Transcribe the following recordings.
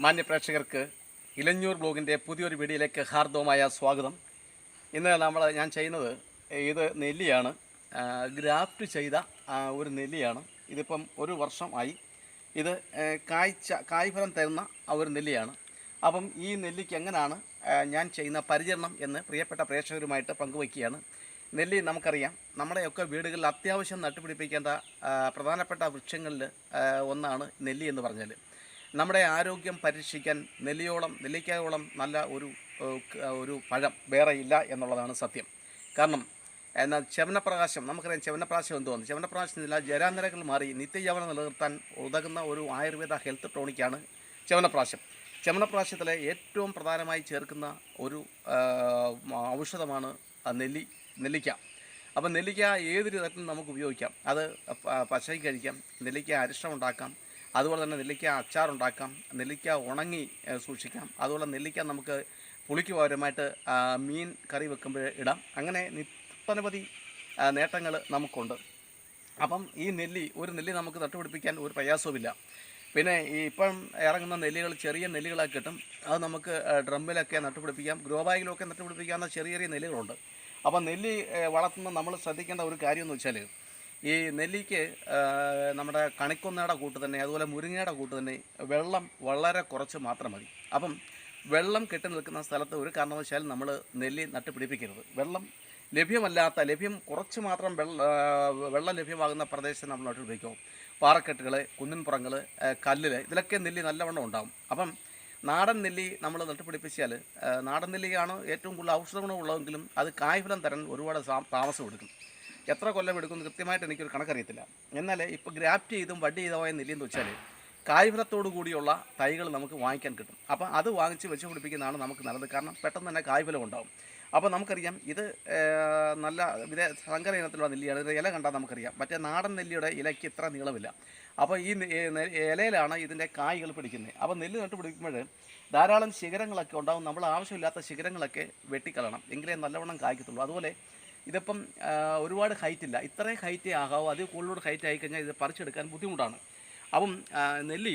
മാന്യ പ്രേക്ഷകർക്ക് ഇലഞ്ഞൂർ ബ്ലോഗിൻ്റെ പുതിയൊരു വീഡിയോയിലേക്ക് ഹാർദവമായ സ്വാഗതം. ഇന്ന് ഞാൻ ചെയ്യുന്നത് ഇത് നെല്ലിയാണ്, ഗ്രാഫ്റ്റ് ചെയ്ത ഒരു നെല്ലിയാണ്. ഇതിപ്പം ഒരു വർഷമായി ഇത് കായ്ഫലം തരുന്ന ഒരു നെല്ലിയാണ്. അപ്പം ഈ നെല്ലിക്ക് എങ്ങനെയാണ് ഞാൻ ചെയ്യുന്ന പരിചരണം എന്ന് പ്രിയപ്പെട്ട പ്രേക്ഷകരുമായിട്ട് പങ്കുവയ്ക്കുകയാണ്. നെല്ലി നമുക്കറിയാം, നമ്മുടെയൊക്കെ വീടുകളിൽ അത്യാവശ്യം നട്ടുപിടിപ്പിക്കേണ്ട പ്രധാനപ്പെട്ട വൃക്ഷങ്ങളിൽ ഒന്നാണ് നെല്ലി എന്ന് പറഞ്ഞാൽ. നമ്മുടെ ആരോഗ്യം പരീക്ഷിക്കാൻ നെല്ലിക്കായോളം നല്ല ഒരു പഴം വേറെ ഇല്ല എന്നുള്ളതാണ് സത്യം. കാരണം എന്നാൽ ചെവനപ്രകാശം, നമുക്കറിയാം ചെവനപ്രാശം എന്തുവന്ന്. ചെവനപ്രാശത്തിനില്ല ജരാനിരകൾ മാറി നിത്യജീവനം നിലനിർത്താൻ ഉതകുന്ന ഒരു ആയുർവേദ ഹെൽത്ത് ടോണിക്കാണ് ചെവനപ്രാശം. ചെവനപ്രാശത്തിലെ ഏറ്റവും പ്രധാനമായി ചേർക്കുന്ന ഒരു ഔഷധമാണ് നെല്ലിക്ക. അപ്പം നെല്ലിക്ക ഏതൊരു തരത്തിലും നമുക്ക് ഉപയോഗിക്കാം. അത് പച്ചയ്ക്ക് കഴിക്കാം, നെല്ലിക്ക അരിഷ്ടം ഉണ്ടാക്കാം, അതുപോലെ തന്നെ നെല്ലിക്ക അച്ചാറുണ്ടാക്കാം, നെല്ലിക്ക ഉണങ്ങി സൂക്ഷിക്കാം, അതുപോലെ നെല്ലിക്ക നമുക്ക് പുളിക്ക് പകരമായിട്ട് മീൻ കറി വെക്കുമ്പോൾ ഇടാം. അങ്ങനെ നിരവധി നേട്ടങ്ങൾ നമുക്കുണ്ട്. അപ്പം ഈ ഒരു നെല്ലി നമുക്ക് നട്ടുപിടിപ്പിക്കാൻ ഒരു പ്രയാസവുമില്ല. പിന്നെ ഇപ്പം ഇറങ്ങുന്ന നെല്ലികൾ ചെറിയ നെല്ലികളൊക്കെ കിട്ടും. അത് നമുക്ക് ഡ്രമ്മിലൊക്കെ നട്ടുപിടിപ്പിക്കാം, ഗ്രോ ബാഗിലൊക്കെ നട്ടുപിടിപ്പിക്കാവുന്ന ചെറിയ ചെറിയ നെല്ലികളുണ്ട്. അപ്പം നെല്ലി വളർത്തുന്ന നമ്മൾ ശ്രദ്ധിക്കേണ്ട ഒരു കാര്യം എന്ന് വെച്ചാൽ, ഈ നെല്ലിക്ക് നമ്മുടെ കണിക്കൊന്നയുടെ കൂട്ട് തന്നെ, അതുപോലെ മുരിങ്ങയുടെ കൂട്ട് തന്നെ വെള്ളം വളരെ കുറച്ച് മാത്രം മതി. അപ്പം വെള്ളം കെട്ടി നിൽക്കുന്ന സ്ഥലത്ത് ഒരു കാരണവശാലും നമ്മൾ നെല്ലി നട്ടുപിടിപ്പിക്കരുത്. ലഭ്യം കുറച്ച് മാത്രം വെള്ളം ലഭ്യമാകുന്ന പ്രദേശത്ത് നമ്മൾ നട്ടുപിടിക്കും. പാറക്കെട്ടുകൾ, കുന്നിൻപുറങ്ങൾ, കല്ലിൽ, ഇതിലൊക്കെ നെല്ലി നല്ലവണ്ണം ഉണ്ടാകും. അപ്പം നാടൻ നെല്ലി നമ്മൾ നട്ടുപിടിപ്പിച്ചാൽ, നാടൻ നെല്ലിയാണ് ഏറ്റവും കൂടുതൽ ഔഷധ ഗുണമുള്ളതെങ്കിലും അത് കായ്ഫലം തരാൻ ഒരുപാട് താമസം എടുക്കും. എത്ര കൊല്ലം എടുക്കുമെന്ന് കൃത്യമായിട്ട് എനിക്കൊരു കണക്കറിയത്തില്ല. എന്നാൽ ഇപ്പോൾ ഗ്രാഫ്റ്റ് ചെയ്തും വഡ്ഡി ചെയ്തമായ നെല്ലിയെന്ന് വെച്ചാൽ കായ്ഫലത്തോടു കൂടിയുള്ള തൈകൾ നമുക്ക് വാങ്ങിക്കാൻ കിട്ടും. അപ്പോൾ അത് വാങ്ങിച്ച് വെച്ച് പിടിപ്പിക്കുന്നതാണ് നമുക്ക് നല്ലത്. കാരണം പെട്ടെന്ന് തന്നെ കായ്ഫലം ഉണ്ടാകും. അപ്പോൾ നമുക്കറിയാം ഇത് നല്ല സങ്കര ഇനത്തിലുള്ള നെല്ലിയാണ്. ഇത് ഇല കണ്ടാൽ നമുക്കറിയാം. മറ്റേ നാടൻ നെല്ലിയുടെ ഇലയ്ക്ക് ഇത്ര നീളമില്ല. അപ്പോൾ ഈ ഇലയിലാണ് ഇതിൻ്റെ കായ്കൾ പിടിക്കുന്നത്. അപ്പോൾ നെല്ല് നട്ട് പിടിക്കുമ്പോൾ ധാരാളം ശിഖരങ്ങളൊക്കെ ഉണ്ടാകും. നമ്മൾ ആവശ്യമില്ലാത്ത ശിഖരങ്ങളൊക്കെ വെട്ടിക്കളയണം, എങ്കിലേ നല്ലവണ്ണം കായ്ക്കത്തുള്ളൂ. അതുപോലെ ഇതിപ്പം ഒരുപാട് ഹൈറ്റില്ല, ഇത്രയും ഹൈറ്റേ ആകാവൂ. അതിൽ കൂടുതൽ ഹൈറ്റ് ആയിക്കഴിഞ്ഞാൽ ഇത് പറിച്ചെടുക്കാൻ ബുദ്ധിമുട്ടാണ്. അപ്പം നെല്ലി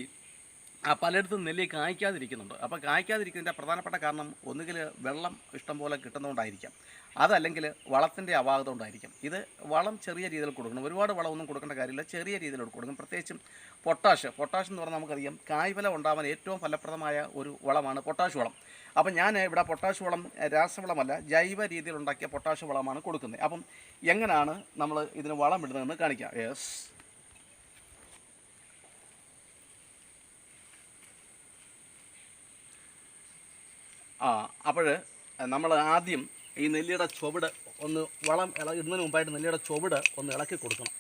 പലയിടത്തും നെല്ലി കായ്ക്കാതിരിക്കുന്നുണ്ട്. അപ്പോൾ കായ്ക്കാതിരിക്കുന്നതിൻ്റെ പ്രധാനപ്പെട്ട കാരണം ഒന്നുകിൽ വെള്ളം ഇഷ്ടംപോലെ കിട്ടുന്നതുകൊണ്ടായിരിക്കാം, അതല്ലെങ്കിൽ വളത്തിൻ്റെ അപാകത കൊണ്ടായിരിക്കും. ഇത് വളം ചെറിയ രീതിയിൽ കൊടുക്കണം. ഒരുപാട് വളമൊന്നും കൊടുക്കേണ്ട കാര്യമില്ല, ചെറിയ രീതിയിൽ കൊടുക്കണം. പ്രത്യേകിച്ചും പൊട്ടാഷ് എന്ന് പറഞ്ഞാൽ നമുക്കറിയാം കായ്ഫലം ഉണ്ടാവാൻ ഏറ്റവും ഫലപ്രദമായ ഒരു വളമാണ് പൊട്ടാഷ് വളം. അപ്പം ഞാൻ ഇവിടെ പൊട്ടാഷ് വളം രാസവളമല്ല, ജൈവ രീതിയിൽ ഉണ്ടാക്കിയ പൊട്ടാഷ് വളമാണ് കൊടുക്കുന്നത്. അപ്പം എങ്ങനെയാണ് നമ്മൾ ഇതിന് വളം ഇടുന്നതെന്ന് കാണിക്കാം. അപ്പോൾ നമ്മൾ ആദ്യം ഈ നെല്ലിയുടെ ചുവട് ഒന്ന് വളം ഇടുന്നതിന് മുമ്പായിട്ട് നെല്ലിയുടെ ചുവട് ഒന്ന് ഇളക്കി കൊടുക്കണം.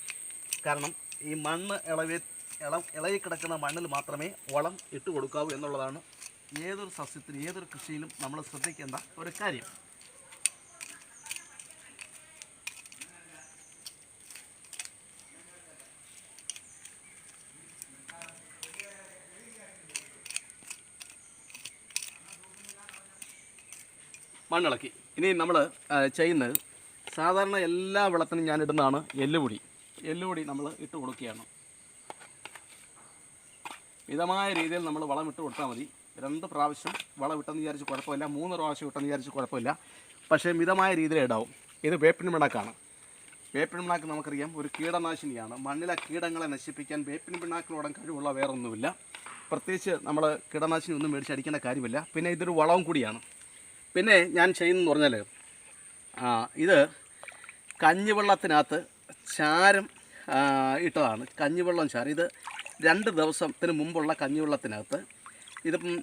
കാരണം ഈ മണ്ണ് ഇളകി കിടക്കുന്ന മണ്ണിൽ മാത്രമേ വളം ഇട്ട് കൊടുക്കാവൂ എന്നുള്ളതാണ് ഏതൊരു സസ്യത്തിനും ഏതൊരു കൃഷിയിലും നമ്മൾ ശ്രദ്ധിക്കേണ്ട ഒരു കാര്യം. മണ്ണിളക്കി ഇനി നമ്മൾ ചെയ്യുന്നത്, സാധാരണ എല്ലാ വെള്ളത്തിനും ഞാൻ ഇടുന്നതാണ് എല്ലുപൊടി നമ്മൾ ഇട്ട് കൊടുക്കുകയാണ്. മിതമായ രീതിയിൽ നമ്മൾ വളം ഇട്ട് കൊടുത്താൽ മതി. 2 പ്രാവശ്യം വളം ഇട്ടെന്ന് വിചാരിച്ച് കുഴപ്പമില്ല, 3 പ്രാവശ്യം ഇട്ടെന്ന് വിചാരിച്ച് കുഴപ്പമില്ല. പക്ഷേ മിതമായ രീതിയിൽ ഇടാവും. ഇത് വേപ്പിൻ പിണ്ണാക്കാണ്. വേപ്പിൻ പിണ്ണാക്ക് നമുക്കറിയാം ഒരു കീടനാശിനിയാണ്. മണ്ണിലെ കീടങ്ങളെ നശിപ്പിക്കാൻ വേപ്പിൻ പിണ്ണാക്കിനോടം കഴിവുള്ള വേറൊന്നുമില്ല. പ്രത്യേകിച്ച് നമ്മൾ കീടനാശിനി ഒന്നും മേടിച്ചടിക്കേണ്ട കാര്യമില്ല. പിന്നെ ഇതൊരു വളവും കൂടിയാണ്. പിന്നെ ഞാൻ ചെയ്യുന്നതെന്ന് പറഞ്ഞാൽ, ഇത് കഞ്ഞിവെള്ളത്തിനകത്ത് ചാരം ഇട്ടതാണ്. കഞ്ഞിവെള്ളം ചാരം ഇത് 2 ദിവസത്തിന് മുമ്പുള്ള കഞ്ഞിവെള്ളത്തിനകത്ത് ഇതിപ്പം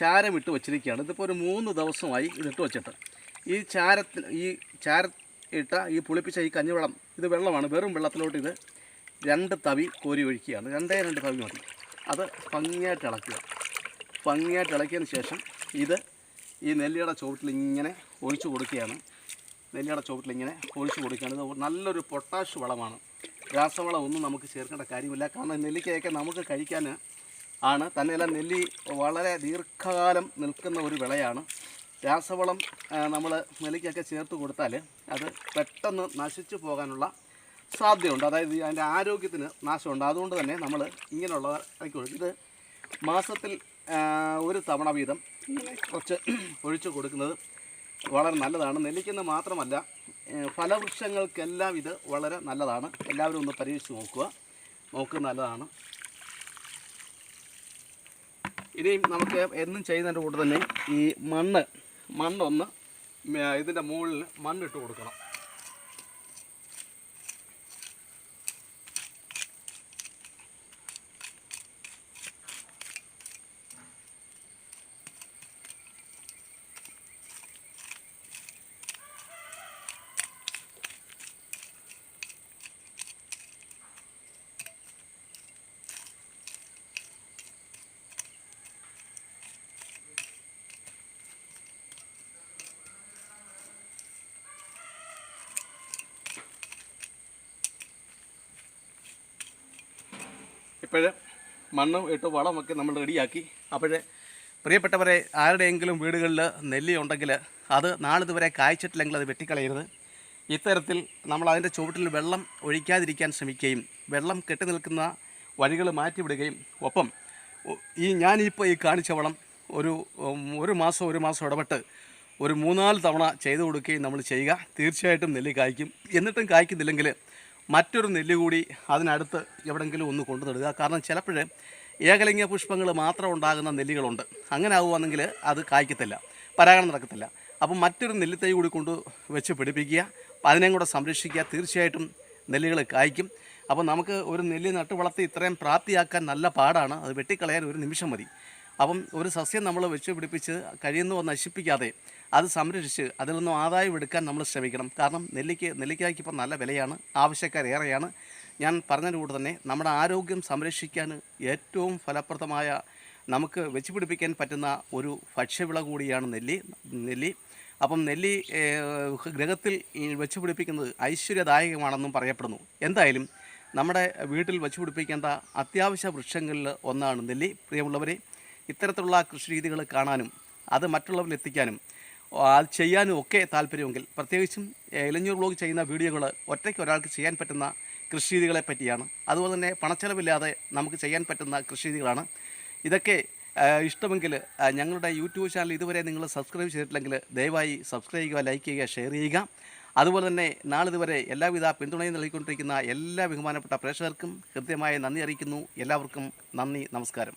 ചാരം ഇട്ട് വച്ചിരിക്കുകയാണ്. ഇതിപ്പോൾ ഒരു 3 ദിവസമായി ഇതിട്ട് വച്ചിട്ട്. ഈ ചാരം ഇട്ട ഈ പുളിപ്പിച്ച ഈ കഞ്ഞിവെള്ളം, ഇത് വെള്ളമാണ്, വെറും വെള്ളത്തിലോട്ട് ഇത് 2 തവി കോരി ഒഴിക്കുകയാണ്. 2 തവി മതി. അത് ഭംഗിയായിട്ട് ഇളക്കിയതിന് ശേഷം ഇത് ഈ നെല്ലിയുടെ ചുവട്ടിൽ ഇങ്ങനെ ഒഴിച്ചു കൊടുക്കുകയാണ്. ഇത് നല്ലൊരു പൊട്ടാഷ് വളമാണ്. രാസവളം ഒന്നും നമുക്ക് ചേർക്കേണ്ട കാര്യമില്ല. കാരണം നെല്ലിക്കയൊക്കെ നമുക്ക് കഴിക്കാൻ ആണ്. തന്നെയല്ല, നെല്ലി വളരെ ദീർഘകാലം നിൽക്കുന്ന ഒരു വിളയാണ്. രാസവളം നമ്മൾ നെല്ലിക്കൊക്കെ ചേർത്ത് കൊടുത്താൽ അത് പെട്ടെന്ന് നശിച്ചു പോകാനുള്ള സാധ്യതയുണ്ട്. അതായത് അതിൻ്റെ ആരോഗ്യത്തിന് നാശമുണ്ട്. അതുകൊണ്ട് തന്നെ നമ്മൾ ഇങ്ങനെയുള്ളവ ഇത് മാസത്തിൽ ഒരു തവണ വീതം ഇങ്ങനെ കുറച്ച് ഒഴിച്ചു കൊടുക്കുന്നത് വളരെ നല്ലതാണ്. നെല്ലിക്കെന്ന് മാത്രമല്ല, ഫലവൃക്ഷങ്ങൾക്കെല്ലാം ഇത് വളരെ നല്ലതാണ്. എല്ലാവരും ഒന്ന് പരീക്ഷിച്ച് നോക്കുക നല്ലതാണ്. ഇനിയും നമുക്ക് എന്നും ചെയ്യുന്നതിൻ്റെ കൂടെ തന്നെ ഈ മണ്ണൊന്ന് ഇതിൻ്റെ മുകളിൽ മണ്ണിട്ട് കൊടുക്കണം. ഇപ്പോഴേ മണ്ണും ഇട്ട് വളമൊക്കെ നമ്മൾ റെഡിയാക്കി. അപ്പോഴേ പ്രിയപ്പെട്ടവരെ, ആരുടെയെങ്കിലും വീടുകളിൽ നെല്ലി ഉണ്ടെങ്കിൽ അത് നാളിതുവരെ കായ്ച്ചിട്ടില്ലെങ്കിൽ അത് വെട്ടിക്കളയരുത്. ഇത്തരത്തിൽ നമ്മൾ അതിൻ്റെ ചുവട്ടിൽ വെള്ളം ഒഴിക്കാതിരിക്കാൻ ശ്രമിക്കുകയും വെള്ളം കെട്ടി നിൽക്കുന്ന വഴികൾ മാറ്റിവിടുകയും ഒപ്പം ഞാനിപ്പോൾ ഈ കാണിച്ച വളം ഒരു മാസം ഇടപെട്ട് ഒരു 3-4 തവണ ചെയ്തു കൊടുക്കുകയും നമ്മൾ ചെയ്യുക. തീർച്ചയായിട്ടും നെല്ലി കായ്ക്കും. എന്നിട്ടും കായ്ക്കുന്നില്ലെങ്കിൽ മറ്റൊരു നെല്ല് കൂടി അതിനടുത്ത് എവിടെയെങ്കിലും ഒന്ന് കൊണ്ടു നടുക. കാരണം ചിലപ്പോൾ ഏകലിംഗ പുഷ്പങ്ങൾ മാത്രം ഉണ്ടാകുന്ന നെല്ലികളുണ്ട്. അങ്ങനെ ആവുകയാണെങ്കിൽ അത് കായ്ക്കത്തില്ല, പരാഗണം നടക്കത്തില്ല. അപ്പം മറ്റൊരു നെല്ലിത്തൈ കൂടി കൊണ്ട് വെച്ച് പിടിപ്പിക്കുക, അതിനെയും കൂടെ സംരക്ഷിക്കുക. തീർച്ചയായിട്ടും നെല്ലുകൾ കായ്ക്കും. അപ്പോൾ നമുക്ക് ഒരു നെല്ല് നട്ട് വളർത്തി ഇത്രയും പ്രാപ്തിയാക്കാൻ നല്ല പാടാണ്. അത് വെട്ടിക്കളയാൻ ഒരു നിമിഷം മതി. അപ്പം ഒരു സസ്യം നമ്മൾ വെച്ച് പിടിപ്പിച്ച് കഴിയുന്നവ നശിപ്പിക്കാതെ അത് സംരക്ഷിച്ച് അതിൽ നിന്നും ആദായം എടുക്കാൻ നമ്മൾ ശ്രമിക്കണം. കാരണം നെല്ലിക്കായ്ക്ക് ഇപ്പോൾ നല്ല വിലയാണ്, ആവശ്യക്കാരേറെയാണ്. ഞാൻ പറഞ്ഞതിൻ്റെ കൂടെ തന്നെ നമ്മുടെ ആരോഗ്യം സംരക്ഷിക്കാൻ ഏറ്റവും ഫലപ്രദമായ നമുക്ക് വെച്ച് പിടിപ്പിക്കാൻ പറ്റുന്ന ഒരു ഭക്ഷ്യവിള കൂടിയാണ് നെല്ലി. അപ്പം നെല്ലി ഗൃഹത്തിൽ വെച്ച് പിടിപ്പിക്കുന്നത് ഐശ്വര്യദായകമാണെന്നും പറയപ്പെടുന്നു. എന്തായാലും നമ്മുടെ വീട്ടിൽ വെച്ച് പിടിപ്പിക്കേണ്ട അത്യാവശ്യ വൃക്ഷങ്ങളിൽ ഒന്നാണ് നെല്ലി. പ്രിയമുള്ളവരെ, ഇത്തരത്തിലുള്ള കൃഷി രീതികൾ കാണാനും അത് മറ്റുള്ളവരിൽ എത്തിക്കാനും അത് ചെയ്യാനും ഒക്കെ താല്പര്യമെങ്കിൽ, പ്രത്യേകിച്ചും ഇലഞ്ഞൂർ വ്ലോഗ് ചെയ്യുന്ന വീഡിയോകൾ ഒറ്റയ്ക്ക് ഒരാൾക്ക് ചെയ്യാൻ പറ്റുന്ന കൃഷി രീതികളെ പറ്റിയാണ്. അതുപോലെ തന്നെ പണച്ചെലവില്ലാതെ നമുക്ക് ചെയ്യാൻ പറ്റുന്ന കൃഷി രീതികളാണ്. ഇതൊക്കെ ഇഷ്ടമെങ്കിൽ ഞങ്ങളുടെ യൂട്യൂബ് ചാനൽ ഇതുവരെ നിങ്ങൾ സബ്സ്ക്രൈബ് ചെയ്തിട്ടില്ലെങ്കിൽ ദയവായി സബ്സ്ക്രൈബ് ചെയ്യുക, ലൈക്ക് ചെയ്യുക, ഷെയർ ചെയ്യുക. അതുപോലെ തന്നെ നാളിതുവരെ എല്ലാവിധ പിന്തുണയും നൽകിക്കൊണ്ടിരിക്കുന്ന എല്ലാ ബഹുമാനപ്പെട്ട പ്രേക്ഷകർക്കും ഹൃദ്യമായ നന്ദി അറിയിക്കുന്നു. എല്ലാവർക്കും നന്ദി, നമസ്കാരം.